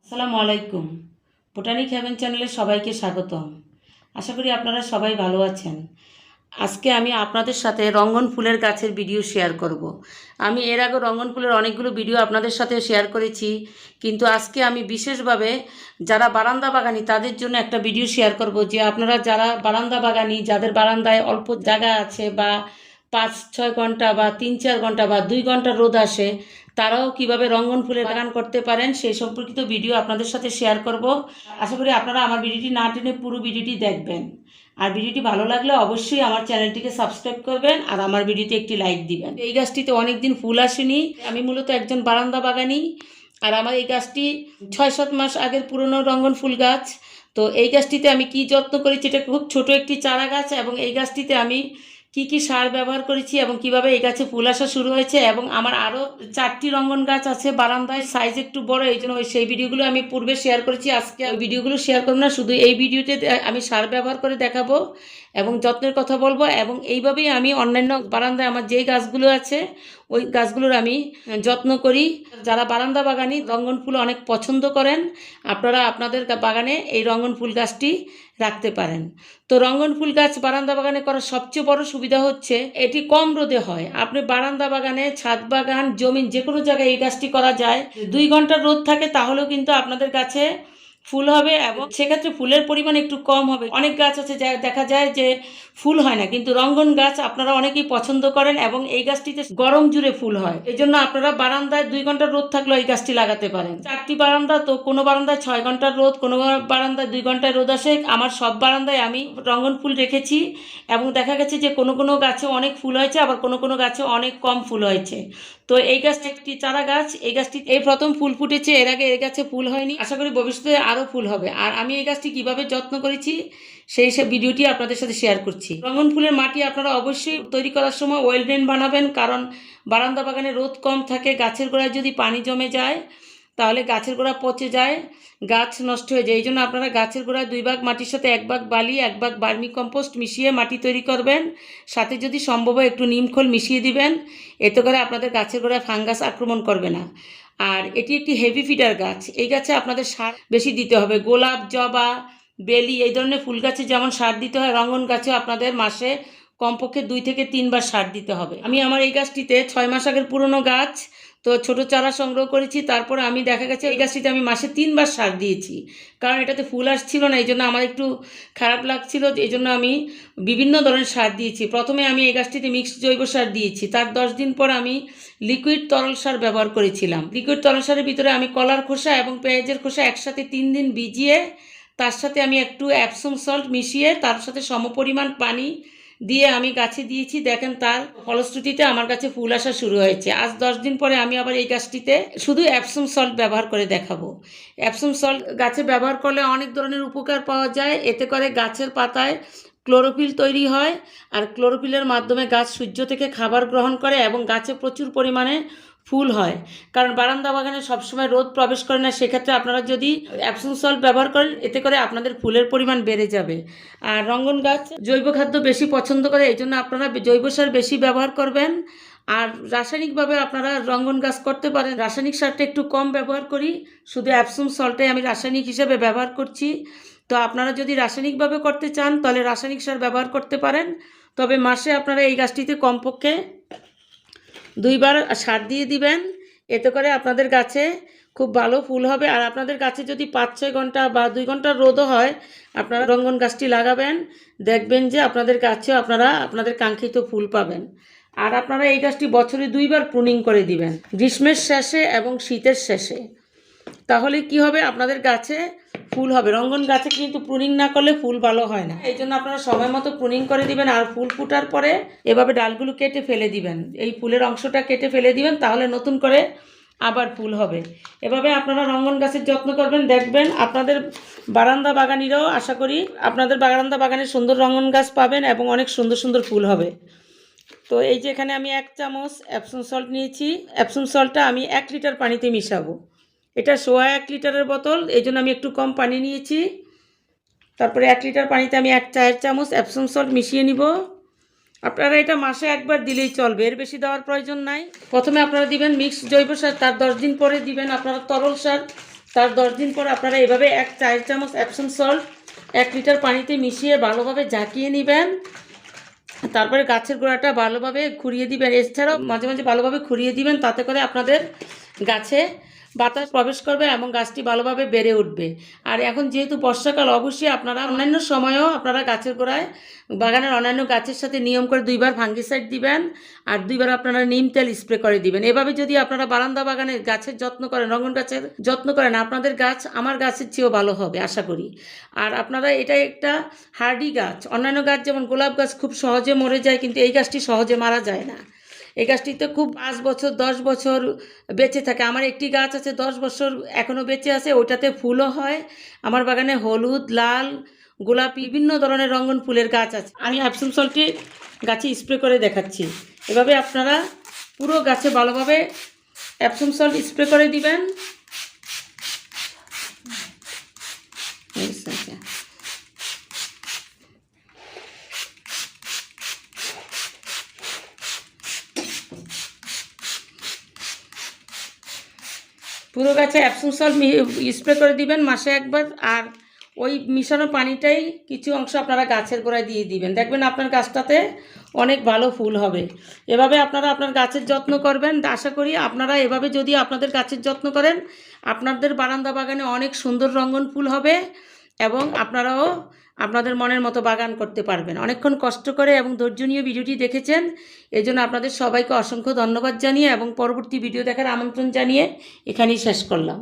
আসসালামু আলাইকুম। Botanic haven চ্যানেলে সবাইকে স্বাগতম। আশা করি আপনারা সবাই ভালো আছেন। আজকে আমি আপনাদের সাথে রঙ্গন ফুলের গাছের ভিডিও শেয়ার করব। আমি এর আগে রঙ্গন ফুলের অনেকগুলো ভিডিও আপনাদের সাথে শেয়ার করেছি, কিন্তু আজকে আমি বিশেষভাবে যারা বারান্দা বাগানি তাদের জন্য একটা ভিডিও শেয়ার করব, যে আপনারা যারা বারান্দা বাগানি, যাদের বারান্দায় অল্প জায়গা আছে বা 5-6 ঘন্টা বা 3-4 ঘন্টা বা 2 ঘন্টা রোদ আসে, তারাও কিভাবে রঙ্গন ফুলের বাগান করতে পারেন সেই সম্পর্কিত ভিডিও আপনাদের সাথে শেয়ার করব। আশা করি আপনারা আমার ভিডিওটি না টেনে পুরো ভিডিওটি দেখবেন। আর ভিডিওটি ভালো লাগলে অবশ্যই আমার চ্যানেলটিকে সাবস্ক্রাইব করবেন আর আমার ভিডিওতে একটি লাইক দিবেন। এই গাছটিতে অনেকদিন ফুল আসেনি। আমি মূলত একজন বারান্দা বাগানি, আর আমার এই গাছটি 6-7 মাস আগের পুরনো রঙ্গন ফুল গাছ। তো এই গাছটিতে আমি কি যত্ন করেছি, এটা খুব ছোট একটি চারা গাছ, এবং এই গাছটিতে আমি কি সার ব্যবহার করেছি এবং কিভাবে এই গাছে ফুল আসা শুরু হয়েছে, এবং আমার আরও 4টি রঙ্গন গাছ আছে বারান্দায়, সাইজ একটু বড়, এই জন্য সেই ভিডিওগুলো আমি পূর্বে শেয়ার করেছি। আজকে ওই ভিডিওগুলো শেয়ার করব না, শুধু এই ভিডিওতে আমি সার ব্যবহার করে দেখাবো এবং যত্নের কথা বলবো। এবং এইভাবেই আমি অন্যান্য বারান্দায় আমার যেই গাছগুলো আছে ওই গাছগুলোর আমি যত্ন করি। যারা বারান্দা বাগানি রঙ্গন ফুল অনেক পছন্দ করেন, আপনারা আপনাদের বাগানে এই রঙ্গন ফুল গাছটি রাখতে পারেন। তো রঙ্গন ফুল গাছ বারান্দা বাগানে করার সবচেয়ে বড় সুবিধা হচ্ছে এটি কম রোদে হয়। আপনি বারান্দা বাগানে, ছাদ বাগান, জমিন যে কোনো জায়গায় এই গাছটি করা যায়। 2 ঘন্টার রোদ থাকে তাহলেও কিন্তু আপনাদের গাছে ফুল হবে, এবং সেক্ষেত্রে ফুলের পরিমাণ একটু কম হবে। অনেক গাছ আছে যা দেখা যায় যে ফুল হয় না, কিন্তু রঙ্গন গাছ আপনারা অনেকেই পছন্দ করেন এবং এই গাছটিতে গরম জুড়ে ফুল হয়। এই জন্য আপনারা বারান্দায় 2 ঘন্টার রোদ থাকলেও এই গাছটি লাগাতে পারেন। 4টি বারান্দা, তো কোনো বারান্দায় 6 ঘন্টার রোদ, কোনো বারান্দায় 2 ঘন্টায় রোদ আসে। আমার সব বারান্দায় আমি রঙ্গন ফুল রেখেছি, এবং দেখা গেছে যে কোনো গাছে অনেক ফুল হয়েছে, আবার কোনো গাছে অনেক কম ফুল হয়েছে। তো এই গাছটি একটি চারা গাছ, এই গাছটি এই প্রথম ফুল ফুটেছে, এর আগে এই গাছে ফুল হয়নি। আশা করি ভবিষ্যতে আরও ফুল হবে। আর আমি এই গাছটি কিভাবে যত্ন করেছি সেই সব ভিডিওটি আপনাদের সাথে শেয়ার করছি। রঙ্গন ফুলের মাটি আপনারা অবশ্যই তৈরি করার সময় ওয়েল ড্রেন বানাবেন, কারণ বারান্দা বাগানে রোদ কম থাকে। গাছের গোড়ায় যদি পানি জমে যায় তাহলে গাছের গোড়া পচে যায়, গাছ নষ্ট হয়ে যায়। এই জন্য আপনারা গাছের গোড়ায় 2 ভাগ মাটির সাথে 1 ভাগ বালি, 1 ভাগ ভার্মি কম্পোস্ট মিশিয়ে মাটি তৈরি করবেন। সাথে যদি সম্ভব হয় একটু নিমখোল মিশিয়ে দিবেন, এতে করে আপনাদের গাছের গোড়ায় ফাঙ্গাস আক্রমণ করবে না। আর এটি একটি হেভি ফিডার গাছ। এই গাছে আপনাদের সার বেশি দিতে হবে। গোলাপ, জবা, বেলি এই ধরনের ফুল গাছে যেমন সার দিতে হয়, রঙ্গন গাছেও আপনাদের মাসে কমপক্ষে 2 থেকে 3 বার সার দিতে হবে। আমি আমার এই গাছটিতে 6 মাস আগের পুরনো গাছ, তো ছোট চারা সংগ্রহ করেছি। তারপরে আমি দেখা গেছে এই গাছটিতে আমি মাসে 3 বার সার দিয়েছি, কারণ এটাতে ফুল আসছিল না। এই জন্য আমার একটু খারাপ লাগছিল, এই জন্য আমি বিভিন্ন ধরনের সার দিয়েছি। প্রথমে আমি এই গাছটিতে মিক্সড জৈব সার দিয়েছি, তার 10 দিন পর আমি লিকুইড তরল সার ব্যবহার করেছিলাম। লিকুইড তরল সারের ভিতরে আমি কলার খোসা এবং পেঁয়াজের খোসা একসাথে 3 দিন ভিজিয়ে তার সাথে আমি একটু অ্যাপসম সল্ট মিশিয়ে তার সাথে সমপরিমাণ পানি দিয়ে আমি গাছে দিয়েছি। দেখেন তার ফলশ্রুতিতে আমার কাছে ফুল আসা শুরু হয়েছে। আজ 10 দিন পরে আমি আবার এই গাছটিতে শুধু অ্যাপসম সল্ট ব্যবহার করে দেখাবো। অ্যাপসম সল্ট গাছে ব্যবহার করলে অনেক ধরনের উপকার পাওয়া যায়। এতে করে গাছের পাতায় ক্লোরোফিল তৈরি হয়, আর ক্লোরোফিলের মাধ্যমে গাছ সূর্য থেকে খাবার গ্রহণ করে এবং গাছে প্রচুর পরিমাণে ফুল হয়। কারণ বারান্দা বাগানে সবসময় রোদ প্রবেশ করে না, সেক্ষেত্রে আপনারা যদি অ্যাপসম সল্ট ব্যবহার করেন এতে করে আপনাদের ফুলের পরিমাণ বেড়ে যাবে। আর রঙ্গন গাছ জৈব খাদ্য বেশি পছন্দ করে, এই জন্য আপনারা জৈব সার বেশি ব্যবহার করবেন। আর রাসায়নিকভাবে আপনারা রঙ্গন গাছ করতে পারেন। রাসায়নিক সারটা একটু কম ব্যবহার করি, শুধু অ্যাপসম সল্টে আমি রাসায়নিক হিসেবে ব্যবহার করছি। তো আপনারা যদি রাসায়নিকভাবে করতে চান তাহলে রাসায়নিক সার ব্যবহার করতে পারেন। তবে মাসে আপনারা এই গাছটিতে কমপক্ষে 2 বার সার দিয়ে দিবেন, এতে করে আপনাদের গাছে খুব ভালো ফুল হবে। আর আপনাদের গাছে যদি 5-6 ঘন্টা বা 2 ঘন্টার রোদও হয়, আপনারা রঙ্গন গাছটি লাগাবেন, দেখবেন যে আপনাদের গাছেও আপনারা আপনাদের কাঙ্ক্ষিত ফুল পাবেন। আর আপনারা এই গাছটি বছরে 2 বার প্রুনিং করে দিবেন, গ্রীষ্মের শেষে এবং শীতের শেষে। তাহলে কি হবে, আপনাদের গাছে ফুল হবে। রঙ্গন গাছে কিন্তু প্রুনিং না করলে ফুল ভালো হয় না, এই জন্য আপনারা সময় মতো প্রুনিং করে দিবেন। আর ফুল ফুটার পরে এভাবে ডালগুলো কেটে ফেলে দিবেন, এই ফুলের অংশটা কেটে ফেলে দিবেন, তাহলে নতুন করে আবার ফুল হবে। এভাবে আপনারা রঙ্গন গাছের যত্ন করবেন, দেখবেন আপনাদের বারান্দা বাগানিরাও আশা করি আপনাদের বারান্দা বাগানে সুন্দর রঙ্গন গাছ পাবেন এবং অনেক সুন্দর সুন্দর ফুল হবে। তো এই যে এখানে আমি 1 চামচ অ্যাপসম সল্ট নিয়েছি। অ্যাপসম সল্টটা আমি 1 লিটার পানিতে মিশাবো। এটা 1.5 লিটারের বোতল, এই জন্য আমি একটু কম পানি নিয়েছি। তারপরে 1 লিটার পানিতে আমি 1 চায়ের চামচ অ্যাপসম সল্ট মিশিয়ে নিব। আপনারা এটা মাসে 1 বার দিলেই চলবে, এর বেশি দেওয়ার প্রয়োজন নাই। প্রথমে আপনারা দিবেন মিক্সড জৈব সার, তার 10 দিন পরে দিবেন আপনারা তরল সার। তার 10 দিন পর আপনারা এভাবে 1 চায়ের চামচ এপসম সল্ট 1 লিটার পানিতে মিশিয়ে ভালোভাবে ঝাঁকিয়ে নেবেন। তারপরে গাছের গোড়াটা ভালোভাবে খুঁড়িয়ে দিবেন। এছাড়াও মাঝে মাঝে ভালোভাবে খুঁড়িয়ে দিবেন, তাতে করে আপনাদের গাছে বাতাস প্রবেশ করবে এবং গাছটি ভালোভাবে বেড়ে উঠবে। আর এখন যেহেতু বর্ষাকাল, অবশ্যই আপনারা অন্যান্য সময়েও আপনারা গাছের গোড়ায় বাগানের অন্যান্য গাছের সাথে নিয়ম করে 2 বার ফাঙ্গিসাইড দিবেন আর 2 বার আপনারা নিম তেল স্প্রে করে দিবেন। এভাবে যদি আপনারা বারান্দা বাগানের গাছের যত্ন করেন, রঙন গাছের যত্ন করেন, আপনাদের গাছ আমার গাছের চেয়েও ভালো হবে আশা করি। আর আপনারা এটা একটা হার্ডি গাছ। অন্যান্য গাছ যেমন গোলাপ গাছ খুব সহজে মরে যায়, কিন্তু এই গাছটি সহজে মারা যায় না। এই গাছটিতে খুব 5 বছর 10 বছর বেঁচে থাকে। আমার একটি গাছ আছে 10 বছর এখনও বেঁচে আছে, ওইটাতে ফুলও হয়। আমার বাগানে হলুদ, লাল, গোলাপি বিভিন্ন ধরনের রঙিন ফুলের গাছ আছে। আমি এপসম সল্টটি গাছে স্প্রে করে দেখাচ্ছি। এভাবে আপনারা পুরো গাছে ভালোভাবে এপসম সল্ট স্প্রে করে দিবেন। পুরো গাছে এপসম সল্ট স্প্রে করে দিবেন মাসে একবার। আর ওই মিশানো পানিটাই কিছু অংশ আপনারা গাছের গোড়ায় দিয়ে দিবেন, দেখবেন আপনার গাছটাতে অনেক ভালো ফুল হবে। এভাবে আপনারা আপনার গাছের যত্ন করবেন। আশা করি আপনারা এভাবে যদি আপনাদের গাছের যত্ন করেন, আপনাদের বারান্দা বাগানে অনেক সুন্দর রঙিন ফুল হবে এবং আপনারাও আপনাদের মনের মতো বাগান করতে পারবেন। অনেকক্ষণ কষ্ট করে এবং ধৈর্য নিয়ে ভিডিওটি দেখেছেন, এই জন্য আপনাদের সবাইকে অসংখ্য ধন্যবাদ জানিয়ে এবং পরবর্তী ভিডিও দেখার আমন্ত্রণ জানিয়ে এখানেই শেষ করলাম।